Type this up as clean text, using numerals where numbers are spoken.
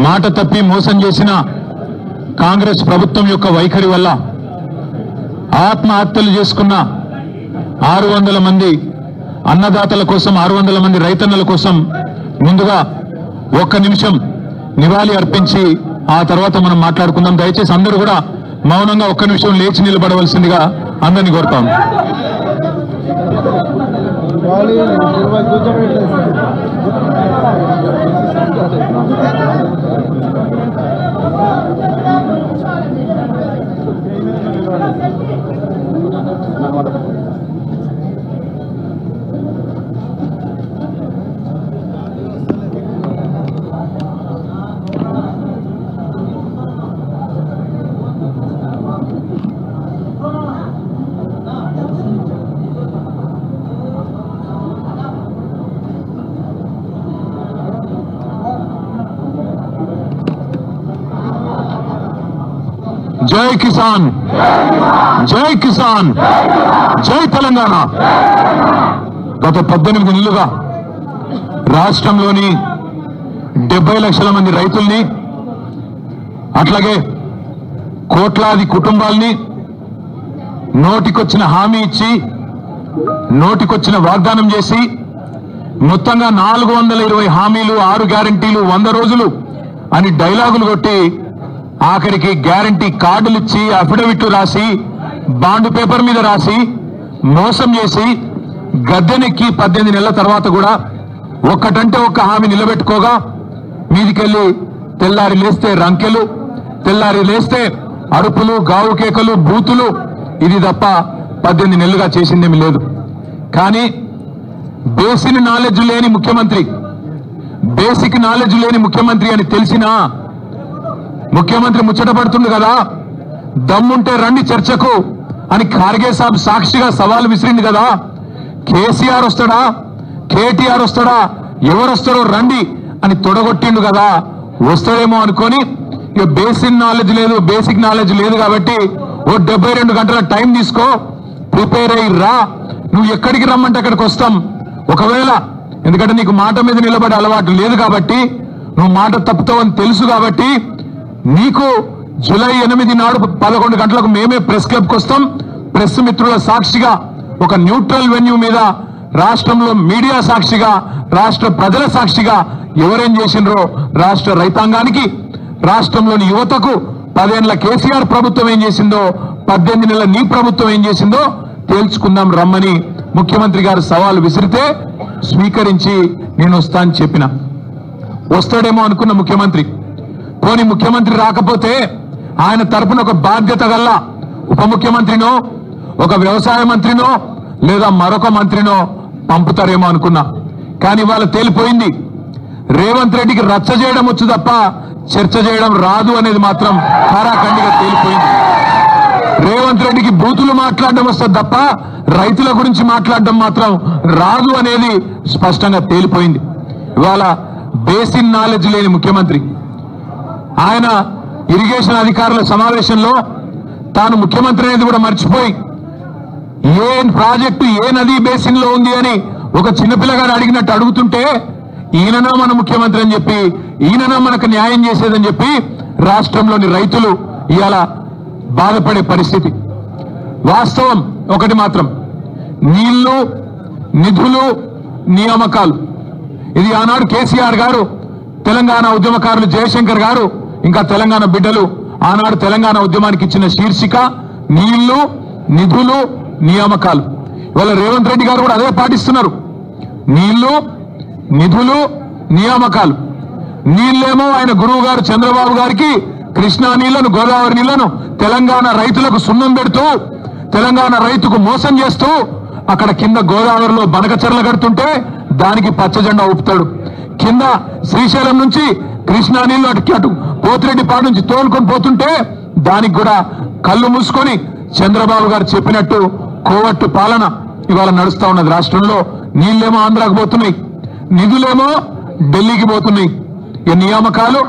మాట తప్పి మోసం చేసిన కాంగ్రెస్ ప్రభుత్వం యొక్క వైఖరి వల్ల ఆత్మహత్యలు చేసుకున్న 600 మంది అన్నదాతల కోసం 600 మంది రైతన్నల కోసం ముందుగా ఒక్క నిమిషం నివాళి అర్పించి ఆ తర్వాత మనం మాట్లాడుకుందాం. దయచేసి అందరూ కూడా మౌనంగా ఒక్క నిమిషం లేచి నిలబడవలసిందిగా అందరినీ కోరుతాం. జై కిసాన్, జై కిసాన్, జై తెలంగాణ. గత 18 నెలలుగా రాష్ట్రంలోని 70 లక్షల మంది రైతుల్ని, అట్లాగే కోట్లాది కుటుంబాల్ని నోటికొచ్చిన హామీ ఇచ్చి నోటికొచ్చిన వాగ్దానం చేసి మొత్తంగా 420 హామీలు, 6 గ్యారంటీలు, 100 రోజులు అని డైలాగులు కొట్టి ఆఖరికి గ్యారంటీ కార్డులు ఇచ్చి అఫిడవిట్లు రాసి బాండ్ పేపర్ మీద రాసి మోసం చేసి గద్దెనెక్కి 18 నెలల తర్వాత కూడా ఒక్కటంటే ఒక్క హామీ నిలబెట్టుకోగా మీదికెళ్ళి తెల్లారి లేస్తే రంకెలు, తెల్లారి లేస్తే అరుపులు, గావు కేకలు, బూతులు, ఇది తప్ప 18 నెలలుగా చేసిందేమీ లేదు. కానీ బేసిక్ నాలెడ్జ్ లేని ముఖ్యమంత్రి, బేసిక్ నాలెడ్జ్ లేని ముఖ్యమంత్రి అని తెలిసినా ముఖ్యమంత్రి ముచ్చటపడుతుంది కదా, దమ్ముంటే రండి చర్చకు అని ఖార్గే సాబ్ సాక్షిగా సవాల్ విసిరింది కదా. కేసీఆర్ వస్తాడా, కేటీఆర్ వస్తాడా, ఎవరు వస్తారో రండి అని తొడగొట్టిండు కదా. వస్తాడేమో అనుకొని ఇక బేసిక్ నాలెడ్జ్ లేదు కాబట్టి ఓ 72 గంటల టైం తీసుకో, ప్రిపేర్ అయ్యి రా, నువ్వు ఎక్కడికి రమ్మంటే అక్కడికి వస్తాం. ఒకవేళ ఎందుకంటే నీకు మాట మీద నిలబడే అలవాటు లేదు కాబట్టి, నువ్వు మాట తప్పుతావని తెలుసు కాబట్టి నీకు జూలై 8 నాడు 11 గంటలకు మేమే ప్రెస్ క్లబ్కి వస్తాం. ప్రెస్ మిత్రుల సాక్షిగా ఒక న్యూట్రల్ వెన్యూ మీద రాష్ట్రంలో మీడియా సాక్షిగా, రాష్ట్ర ప్రజల సాక్షిగా ఎవరేం చేసినరో, రాష్ట్ర రైతాంగానికి, రాష్ట్రంలోని యువతకు 10 ఏళ్ల కేసీఆర్ ప్రభుత్వం ఏం చేసిందో, 18 నెలల నీ ప్రభుత్వం ఏం చేసిందో తేల్చుకుందాం రమ్మని ముఖ్యమంత్రి గారు సవాల్ విసిరితే స్వీకరించి నేను వస్తా అని చెప్పిన. వస్తాడేమో అనుకున్న ముఖ్యమంత్రి, పోనీ ముఖ్యమంత్రి రాకపోతే ఆయన తరపున ఒక బాధ్యత గల్ల ఉప ముఖ్యమంత్రినో, ఒక వ్యవసాయ మంత్రినో, లేదా మరొక మంత్రినో పంపుతారేమో అనుకున్నా. కానీ ఇవాళ తేలిపోయింది, రేవంత్ రెడ్డికి రచ్చ చేయడం వచ్చు తప్ప చర్చ చేయడం రాదు అనేది మాత్రం ఖారాఖండిగా తేలిపోయింది. రేవంత్ రెడ్డికి బూతులు మాట్లాడడం వస్తుంది తప్ప రైతుల గురించి మాట్లాడడం మాత్రం రాదు అనేది స్పష్టంగా తేలిపోయింది. ఇవాళ బేసిక్ నాలెడ్జ్ లేని ముఖ్యమంత్రి ఆయన ఇరిగేషన్ అధికారుల సమావేశంలో తాను ముఖ్యమంత్రి అనేది కూడా మర్చిపోయి ఏ ప్రాజెక్టు ఏ నదీ బేసిన్ లో ఉంది అని ఒక చిన్నపిల్లగాడు అడిగినట్టు అడుగుతుంటే ఈయననా మన ముఖ్యమంత్రి అని చెప్పి, ఈయననా మనకు న్యాయం చేసేదని చెప్పి రాష్ట్రంలోని రైతులు ఇవాళ బాధపడే పరిస్థితి. వాస్తవం ఒకటి మాత్రం, నీళ్లు, నిధులు, నియామకాలు, ఇది ఆనాడు కేసీఆర్ గారు, తెలంగాణ ఉద్యమకారులు జయశంకర్ గారు, ఇంకా తెలంగాణ బిడ్డలు ఆనాడు తెలంగాణ ఉద్యమానికి ఇచ్చిన శీర్షిక నీళ్లు, నిధులు, నియామకాలు. ఇవాళ రేవంత్ రెడ్డి గారు కూడా అదే పాటిస్తున్నారు. నీళ్లు, నిధులు, నియామకాలు. నీళ్లేమో ఆయన గురువు గారు చంద్రబాబు గారికి కృష్ణా నీళ్లను, గోదావరి నీళ్లను తెలంగాణ రైతులకు సున్నం పెడుతూ, తెలంగాణ రైతుకు మోసం చేస్తూ అక్కడ కింద గోదావరిలో బనకచెర్ల కడుతుంటే దానికి పచ్చజెండా ఊపుతాడు. కింద శ్రీశైలం నుంచి కృష్ణా నీళ్లు అటు పోతిరెడ్డిపాడు నుంచి తోలుకొని పోతుంటే దానికి కూడా కళ్ళు మూసుకొని చంద్రబాబు గారు చెప్పినట్టు కోవట్టు పాలన ఇవాళ నడుస్తా ఉన్నది రాష్ట్రంలో. నీళ్లేమో ఆంధ్రాకు పోతున్నాయి, నిధులేమో ఢిల్లీకి పోతున్నాయి. ఈ నియామకాలు